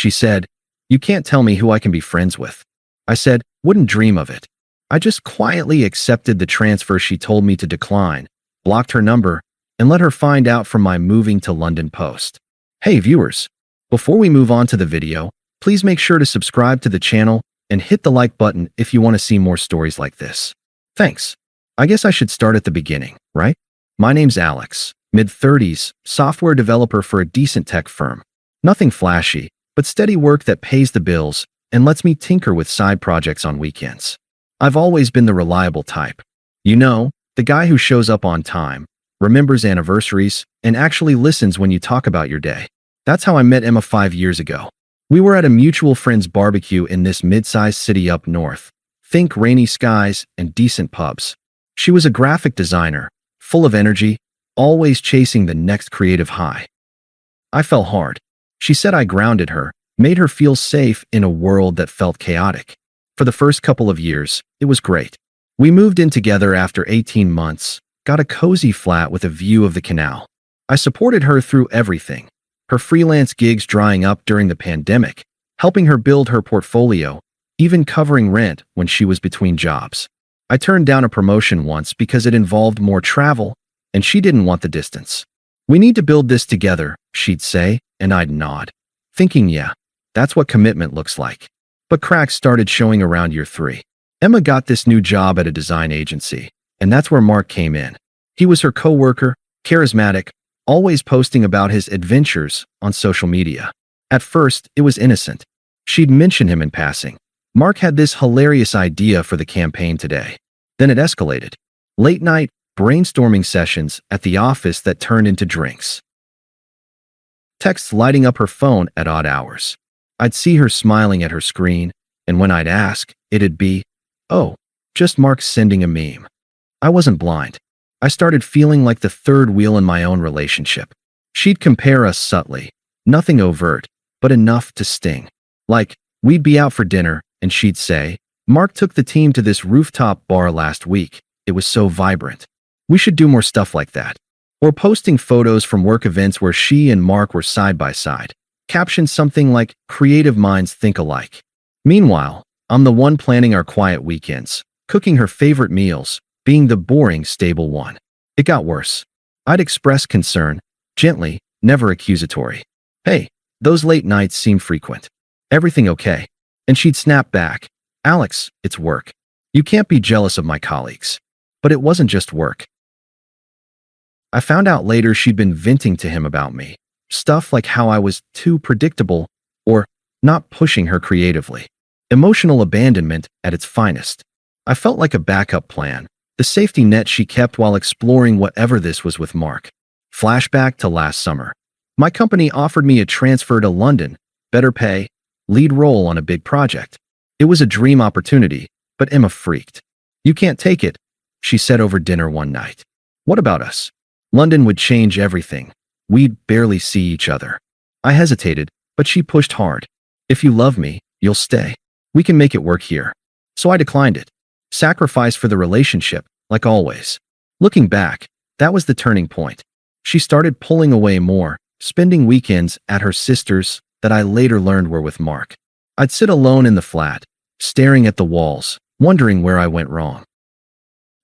She said, "You can't tell me who I can be friends with." I said, "Wouldn't dream of it." I just quietly accepted the transfer she told me to decline, blocked her number, and let her find out from my moving to London post. Hey viewers, before we move on to the video, please make sure to subscribe to the channel and hit the like button if you want to see more stories like this. Thanks. I guess I should start at the beginning, right? My name's Alex, mid-30s, software developer for a decent tech firm. Nothing flashy, but steady work that pays the bills and lets me tinker with side projects on weekends. I've always been the reliable type. You know, the guy who shows up on time, remembers anniversaries, and actually listens when you talk about your day. That's how I met Emma 5 years ago. We were at a mutual friend's barbecue in this mid-sized city up north. Think rainy skies and decent pubs. She was a graphic designer, full of energy, always chasing the next creative high. I fell hard. She said I grounded her, made her feel safe in a world that felt chaotic. For the first couple of years, it was great. We moved in together after 18 months, got a cozy flat with a view of the canal. I supported her through everything. Her freelance gigs drying up during the pandemic, helping her build her portfolio, even covering rent when she was between jobs. I turned down a promotion once because it involved more travel, and she didn't want the distance. "We need to build this together," she'd say, and I'd nod, thinking, yeah, that's what commitment looks like. But cracks started showing around year 3. Emma got this new job at a design agency, and that's where Mark came in. He was her coworker, charismatic, always posting about his adventures on social media. At first, it was innocent. She'd mention him in passing. Mark had this hilarious idea for the campaign today. Then it escalated. Late-night, brainstorming sessions at the office that turned into drinks. Texts lighting up her phone at odd hours. I'd see her smiling at her screen, and when I'd ask, it'd be, "Oh, just Mark sending a meme." I wasn't blind. I started feeling like the third wheel in my own relationship. She'd compare us subtly, nothing overt, but enough to sting. Like, we'd be out for dinner, and she'd say, "Mark took the team to this rooftop bar last week. It was so vibrant. We should do more stuff like that." Or posting photos from work events where she and Mark were side by side. Caption something like, "Creative minds think alike." Meanwhile, I'm the one planning our quiet weekends, cooking her favorite meals, being the boring, stable one. It got worse. I'd express concern, gently, never accusatory. "Hey, those late nights seem frequent. Everything okay?" And she'd snap back, "Alex, it's work. You can't be jealous of my colleagues." But it wasn't just work. I found out later she'd been venting to him about me. Stuff like how I was too predictable or not pushing her creatively. Emotional abandonment at its finest. I felt like a backup plan, the safety net she kept while exploring whatever this was with Mark. Flashback to last summer. My company offered me a transfer to London, better pay, lead role on a big project. It was a dream opportunity, but Emma freaked. "You can't take it," she said over dinner one night. "What about us? London would change everything. We'd barely see each other." I hesitated, but she pushed hard. "If you love me, you'll stay. We can make it work here." So I declined it. Sacrifice for the relationship, like always. Looking back, that was the turning point. She started pulling away more, spending weekends at her sister's that I later learned were with Mark. I'd sit alone in the flat, staring at the walls, wondering where I went wrong.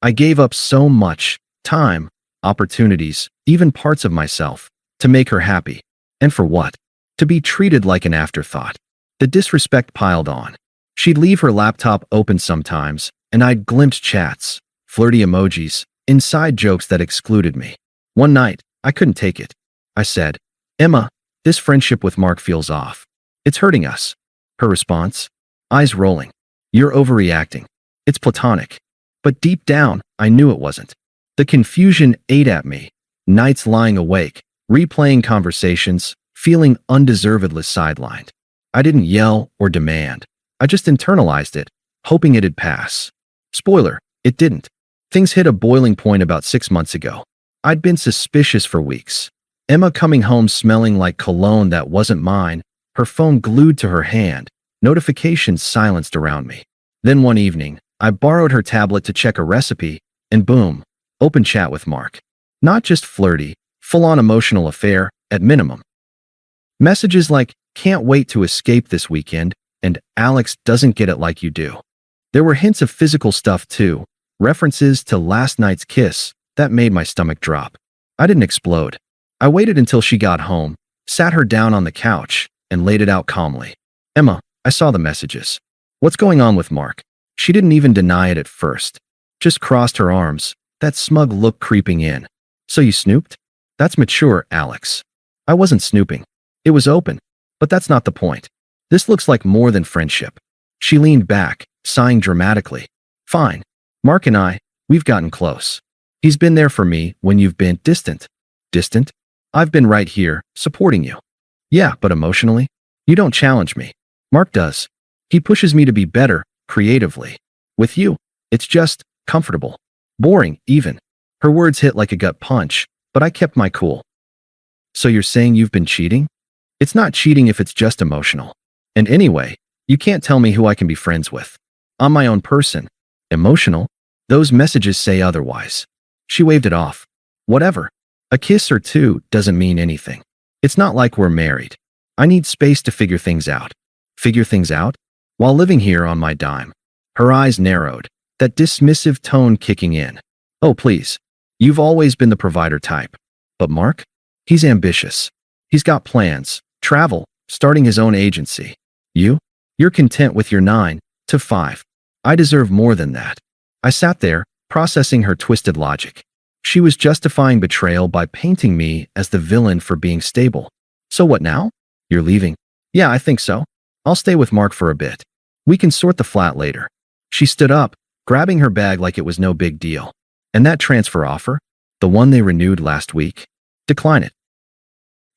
I gave up so much time, opportunities, even parts of myself, to make her happy. And for what? To be treated like an afterthought. The disrespect piled on. She'd leave her laptop open sometimes, and I'd glimpse chats, flirty emojis, inside jokes that excluded me. One night, I couldn't take it. I said, "Emma, this friendship with Mark feels off. It's hurting us." Her response? Eyes rolling. "You're overreacting. It's platonic." But deep down, I knew it wasn't. The confusion ate at me. Nights lying awake, replaying conversations, feeling undeservedly sidelined. I didn't yell or demand. I just internalized it, hoping it'd pass. Spoiler, it didn't. Things hit a boiling point about 6 months ago. I'd been suspicious for weeks. Emma coming home smelling like cologne that wasn't mine, her phone glued to her hand, notifications silenced around me. Then one evening, I borrowed her tablet to check a recipe, and boom, open chat with Mark. Not just flirty, full-on emotional affair, at minimum. Messages like, Can't wait to escape this weekend, and Alex doesn't get it like you do. There were hints of physical stuff too, references to last night's kiss that made my stomach drop. I didn't explode. I waited until she got home, sat her down on the couch, and laid it out calmly. Emma, I saw the messages. What's going on with Mark? She didn't even deny it at first. Just crossed her arms, that smug look creeping in. So you snooped? That's mature, Alex. I wasn't snooping. It was open. But that's not the point. This looks like more than friendship. She leaned back, sighing dramatically. Fine. Mark and we've gotten close. He's been there for me when you've been distant. Distant? I've been right here, supporting you. Yeah, but emotionally? You don't challenge me. Mark does. He pushes me to be better, creatively. With you, it's just comfortable. Boring, even. Her words hit like a gut punch, but I kept my cool. So you're saying you've been cheating? It's not cheating if it's just emotional. And anyway, you can't tell me who I can be friends with. I'm my own person. Emotional? Those messages say otherwise. She waved it off. Whatever. A kiss or two doesn't mean anything. It's not like we're married. I need space to figure things out. Figure things out? While living here on my dime. Her eyes narrowed, that dismissive tone kicking in. Oh, please. You've always been the provider type. But Mark? He's ambitious. He's got plans, travel, starting his own agency. You're content with your 9 to 5. I deserve more than that. I sat there, processing her twisted logic. She was justifying betrayal by painting me as the villain for being stable. So what now? You're leaving? Yeah, I think so. I'll stay with Mark for a bit. We can sort the flat later. She stood up, grabbing her bag like it was no big deal. And that transfer offer? The one they renewed last week? Decline it.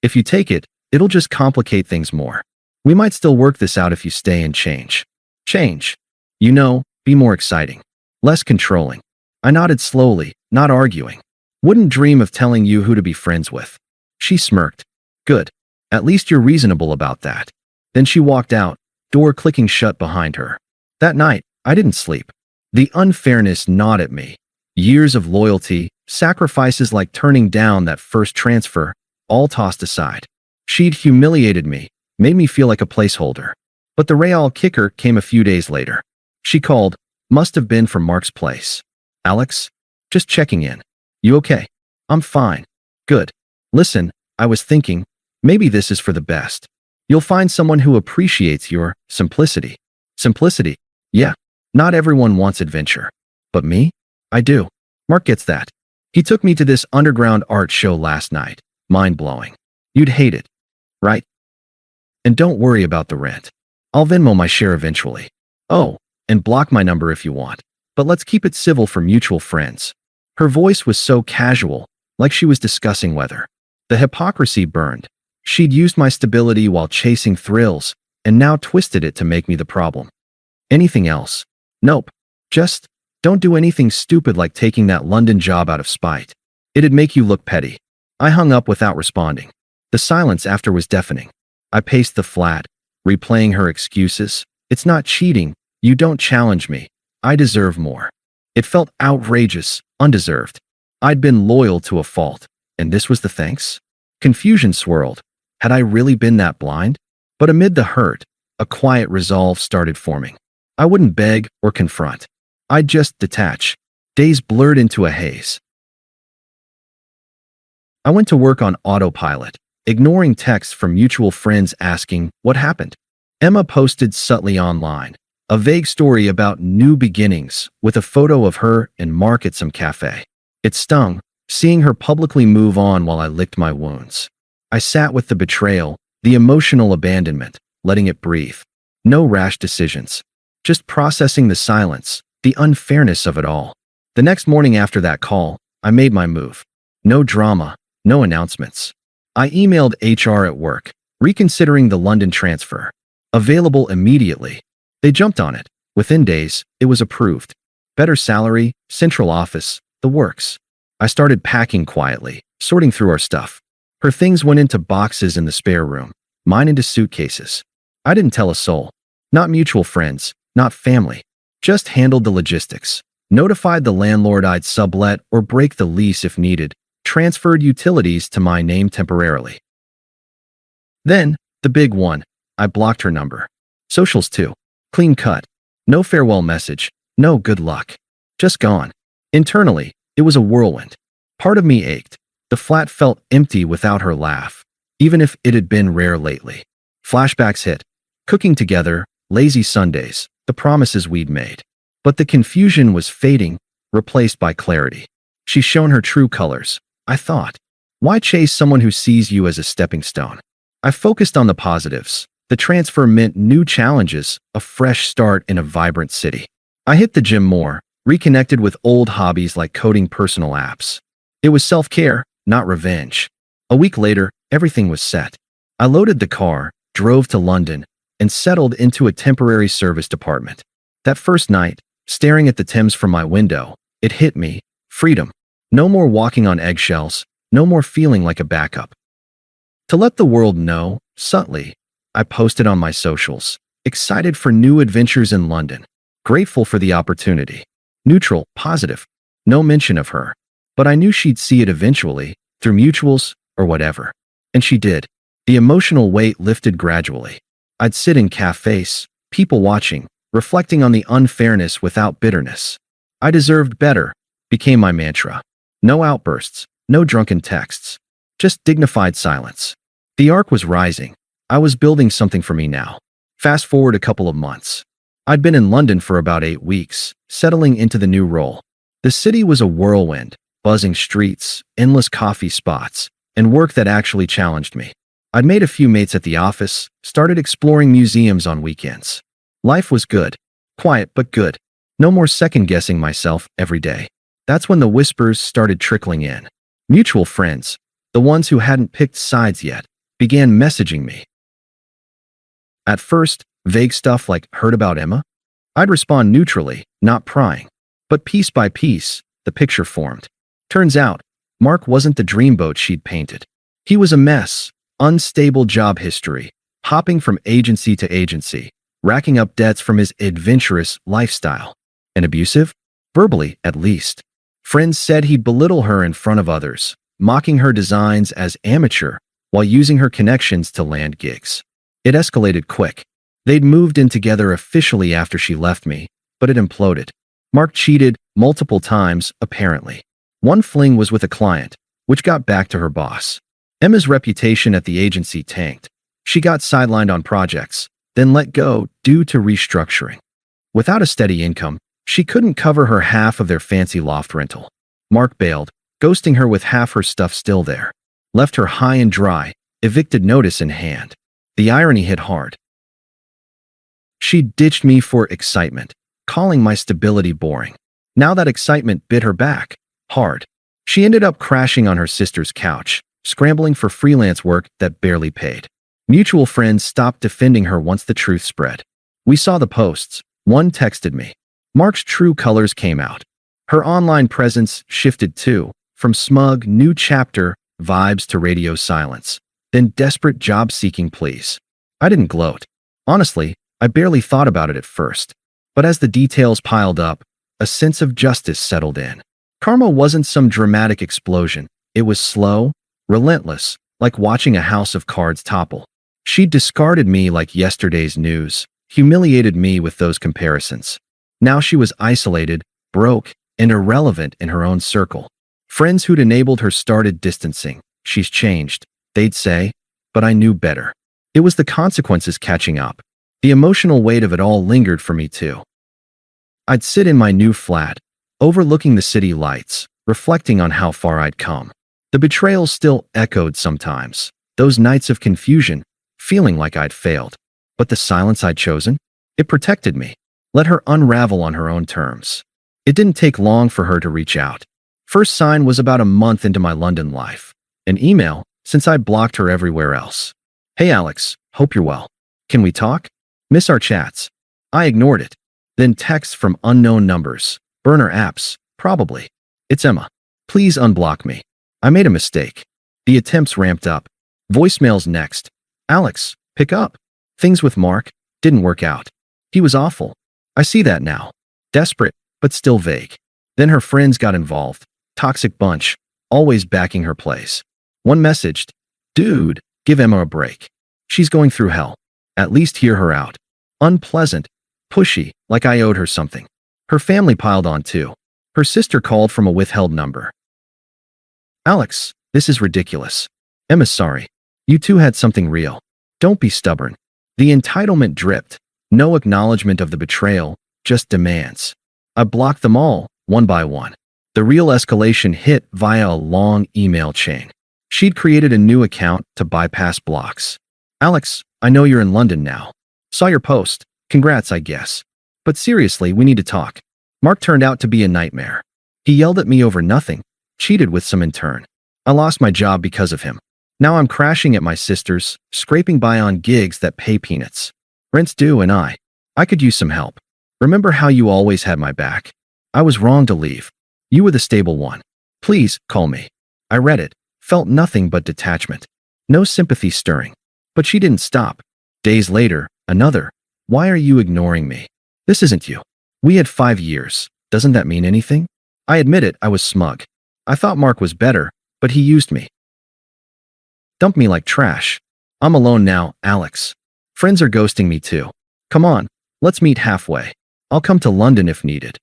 If you take it, it'll just complicate things more. We might still work this out if you stay and change. Change. You know, be more exciting. Less controlling. I nodded slowly, not arguing. Wouldn't dream of telling you who to be friends with. She smirked. Good. At least you're reasonable about that. Then she walked out, door clicking shut behind her. That night, I didn't sleep. The unfairness gnawed at me. Years of loyalty, sacrifices like turning down that first transfer, all tossed aside. She'd humiliated me, made me feel like a placeholder. But the Real kicker came a few days later. She called, must have been from Mark's place. Alex? Just checking in. You okay? I'm fine. Good. Listen, I was thinking, maybe this is for the best. You'll find someone who appreciates your simplicity. Simplicity? Yeah. Not everyone wants adventure. But me? I do. Mark gets that. He took me to this underground art show last night. Mind-blowing. You'd hate it. Right? And don't worry about the rent. I'll Venmo my share eventually. Oh, and block my number if you want. But let's keep it civil for mutual friends. Her voice was so casual, like she was discussing weather. The hypocrisy burned. She'd used my stability while chasing thrills, and now twisted it to make me the problem. Anything else? Nope. Just don't do anything stupid like taking that London job out of spite. It'd make you look petty. I hung up without responding. The silence after was deafening. I paced the flat, replaying her excuses. It's not cheating. You don't challenge me. I deserve more. It felt outrageous, undeserved. I'd been loyal to a fault, and this was the thanks? Confusion swirled. Had I really been that blind? But amid the hurt, a quiet resolve started forming. I wouldn't beg or confront. I'd just detach. Days blurred into a haze. I went to work on autopilot, ignoring texts from mutual friends asking what happened. Emma posted subtly online, a vague story about new beginnings with a photo of her and Mark at some cafe. It stung, seeing her publicly move on while I licked my wounds. I sat with the betrayal, the emotional abandonment, letting it breathe. No rash decisions. Just processing the silence, the unfairness of it all. The next morning after that call, I made my move. No drama, no announcements. I emailed HR at work, reconsidering the London transfer. Available immediately. They jumped on it. Within days, it was approved. Better salary, central office, the works. I started packing quietly, sorting through our stuff. Her things went into boxes in the spare room, mine into suitcases. I didn't tell a soul. Not mutual friends, not family. Just handled the logistics. Notified the landlord I'd sublet or break the lease if needed. Transferred utilities to my name temporarily. Then, The big one, I blocked her number. Socials too. Clean cut. No farewell message. No good luck. Just gone. Internally, it was a whirlwind. Part of me ached. The flat felt empty without her laugh, even if it had been rare lately. Flashbacks hit. Cooking together, lazy Sundays, the promises we'd made. But the confusion was fading, replaced by clarity. She's shown her true colors, I thought. Why chase someone who sees you as a stepping stone? I focused on the positives. The transfer meant new challenges, a fresh start in a vibrant city. I hit the gym more, reconnected with old hobbies like coding personal apps. It was self-care, not revenge. A week later, everything was set. I loaded the car, drove to London, and settled into a temporary service department. That first night, staring at the Thames from my window, it hit me. Freedom. No more walking on eggshells, no more feeling like a backup. To let the world know, subtly, I posted on my socials, excited for new adventures in London, grateful for the opportunity. Neutral, positive, no mention of her. But I knew she'd see it eventually, through mutuals or whatever. And she did. The emotional weight lifted gradually. I'd sit in cafes, people watching, reflecting on the unfairness without bitterness. I deserved better, became my mantra. No outbursts, no drunken texts, just dignified silence. The arc was rising. I was building something for me now. Fast forward a couple of months. I'd been in London for about 8 weeks, settling into the new role. The city was a whirlwind, buzzing streets, endless coffee spots, and work that actually challenged me. I'd made a few mates at the office, started exploring museums on weekends. Life was good. Quiet but good. No more second-guessing myself every day. That's when the whispers started trickling in. Mutual friends, the ones who hadn't picked sides yet, began messaging me. At first, vague stuff like, "Heard about Emma?" I'd respond neutrally, not prying. But piece by piece, the picture formed. Turns out, Mark wasn't the dreamboat she'd painted. He was a mess, unstable job history, hopping from agency to agency, racking up debts from his adventurous lifestyle. And abusive? Verbally, at least. Friends said he'd belittle her in front of others, mocking her designs as amateur while using her connections to land gigs. It escalated quick. They'd moved in together officially after she left me, but it imploded. Mark cheated multiple times, apparently. One fling was with a client, which got back to her boss. Emma's reputation at the agency tanked. She got sidelined on projects, then let go due to restructuring. Without a steady income, she couldn't cover her half of their fancy loft rental. Mark bailed, ghosting her with half her stuff still there. Left her high and dry, evicted notice in hand. The irony hit hard. She ditched me for excitement, calling my stability boring. Now that excitement bit her back, hard. She ended up crashing on her sister's couch, scrambling for freelance work that barely paid. Mutual friends stopped defending her once the truth spread. We saw the posts. One texted me. Mark's true colors came out. Her online presence shifted too, from smug, new chapter vibes to radio silence, then desperate job-seeking pleas. I didn't gloat. Honestly, I barely thought about it at first. But as the details piled up, a sense of justice settled in. Karma wasn't some dramatic explosion. It was slow, relentless, like watching a house of cards topple. She discarded me like yesterday's news, humiliated me with those comparisons. Now she was isolated, broke, and irrelevant in her own circle. Friends who'd enabled her started distancing. She's changed, they'd say, but I knew better. It was the consequences catching up. The emotional weight of it all lingered for me too. I'd sit in my new flat, overlooking the city lights, reflecting on how far I'd come. The betrayal still echoed sometimes, those nights of confusion, feeling like I'd failed. But the silence I'd chosen? It protected me. Let her unravel on her own terms. It didn't take long for her to reach out. First sign was about a month into my London life. An email, since I blocked her everywhere else. "Hey Alex, hope you're well. Can we talk? Miss our chats." I ignored it. Then texts from unknown numbers. Burner apps, probably. "It's Emma. Please unblock me. I made a mistake." The attempts ramped up. Voicemails next. "Alex, pick up. Things with Mark didn't work out. He was awful. I see that now." Desperate, but still vague. Then her friends got involved. Toxic bunch, always backing her plays. One messaged, "Dude, give Emma a break." She's going through hell. At least hear her out. Unpleasant, pushy, like I owed her something. Her family piled on too. Her sister called from a withheld number. Alex, this is ridiculous. Emma's sorry. You two had something real. Don't be stubborn. The entitlement dripped. No acknowledgement of the betrayal, just demands. I blocked them all, one by one. The real escalation hit via a long email chain. She'd created a new account to bypass blocks. Alex, I know you're in London now. Saw your post. Congrats, I guess. But seriously, we need to talk. Mark turned out to be a nightmare. He yelled at me over nothing, cheated with some intern. I lost my job because of him. Now I'm crashing at my sister's, scraping by on gigs that pay peanuts. Rent's due and I could use some help. Remember how you always had my back? I was wrong to leave. You were the stable one. Please, call me. I read it, felt nothing but detachment. No sympathy stirring. But she didn't stop. Days later, another. Why are you ignoring me? This isn't you. We had 5 years. Doesn't that mean anything? I admit it, I was smug. I thought Mark was better, but he used me. Dumped me like trash. I'm alone now, Alex. Friends are ghosting me too. Come on, let's meet halfway. I'll come to London if needed.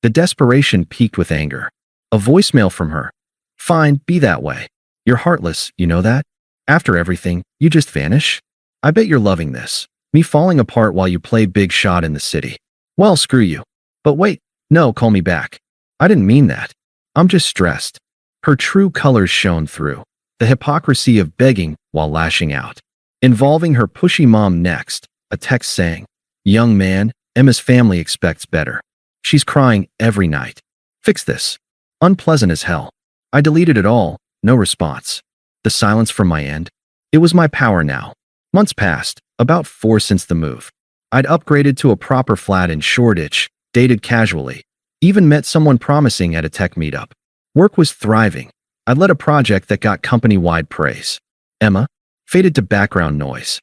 The desperation peaked with anger. A voicemail from her. Fine, be that way. You're heartless, you know that? After everything, you just vanish? I bet you're loving this. Me falling apart while you play big shot in the city. Well, screw you. But wait, no, call me back. I didn't mean that. I'm just stressed. Her true colors shone through. The hypocrisy of begging while lashing out. Involving her pushy mom next, a text saying, "Young man, Emma's family expects better. She's crying every night. Fix this." Unpleasant as hell. I deleted it all, no response. The silence from my end. It was my power now. Months passed, about 4 since the move. I'd upgraded to a proper flat in Shoreditch, dated casually, even met someone promising at a tech meetup. Work was thriving. I'd led a project that got company-wide praise. Emma faded to background noise.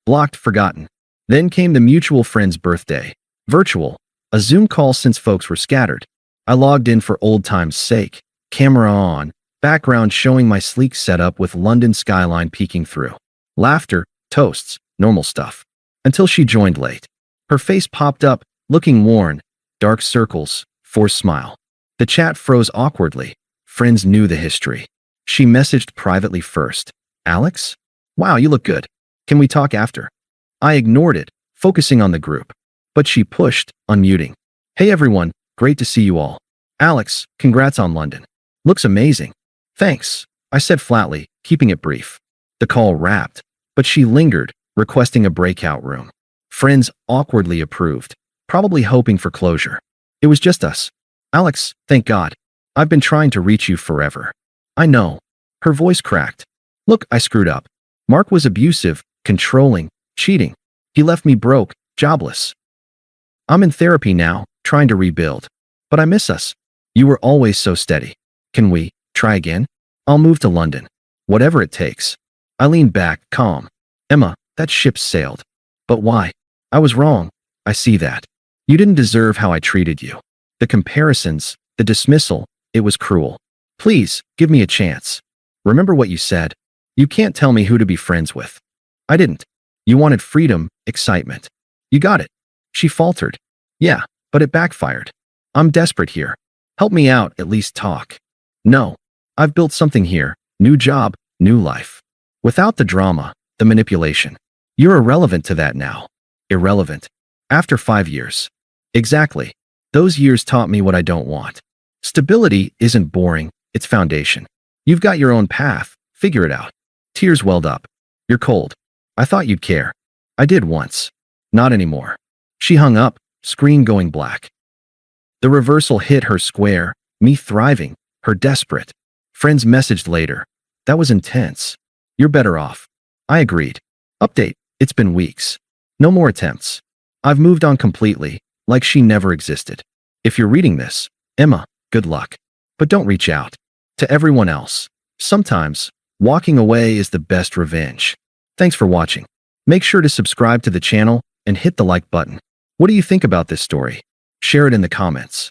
Blocked, forgotten. Then came the mutual friend's birthday. Virtual, a Zoom call since folks were scattered. I logged in for old time's sake. Camera on, background showing my sleek setup with London skyline peeking through. Laughter, toasts, normal stuff. Until she joined late. Her face popped up, looking worn, dark circles, forced smile. The chat froze awkwardly. Friends knew the history. She messaged privately first. Alex? Wow, you look good. Can we talk after? I ignored it, focusing on the group. But she pushed, unmuting. Hey everyone, great to see you all. Alex, congrats on London. Looks amazing. Thanks, I said flatly, keeping it brief. The call wrapped, but she lingered, requesting a breakout room. Friends awkwardly approved, probably hoping for closure. It was just us. Alex, thank God. I've been trying to reach you forever. I know. Her voice cracked. Look, I screwed up. Mark was abusive, controlling, cheating. He left me broke, jobless. I'm in therapy now, trying to rebuild. But I miss us. You were always so steady. Can we try again? I'll move to London. Whatever it takes. I leaned back, calm. Emma, that ship sailed. But why? I was wrong. I see that. You didn't deserve how I treated you. The comparisons, the dismissal, it was cruel. Please, give me a chance. Remember what you said. You can't tell me who to be friends with. I didn't. You wanted freedom, excitement. You got it. She faltered. Yeah, but it backfired. I'm desperate here. Help me out, at least talk. No. I've built something here. New job, new life. Without the drama, the manipulation. You're irrelevant to that now. Irrelevant. After 5 years. Exactly. Those years taught me what I don't want. Stability isn't boring, it's foundation. You've got your own path, figure it out. Tears welled up. You're cold. I thought you'd care. I did once. Not anymore. She hung up, screen going black. The reversal hit her square, me thriving, her desperate. Friends messaged later. That was intense. You're better off. I agreed. Update, it's been weeks. No more attempts. I've moved on completely, like she never existed. If you're reading this, Emma, good luck. But don't reach out. To everyone else, sometimes, walking away is the best revenge. Thanks for watching. Make sure to subscribe to the channel and hit the like button. What do you think about this story? Share it in the comments.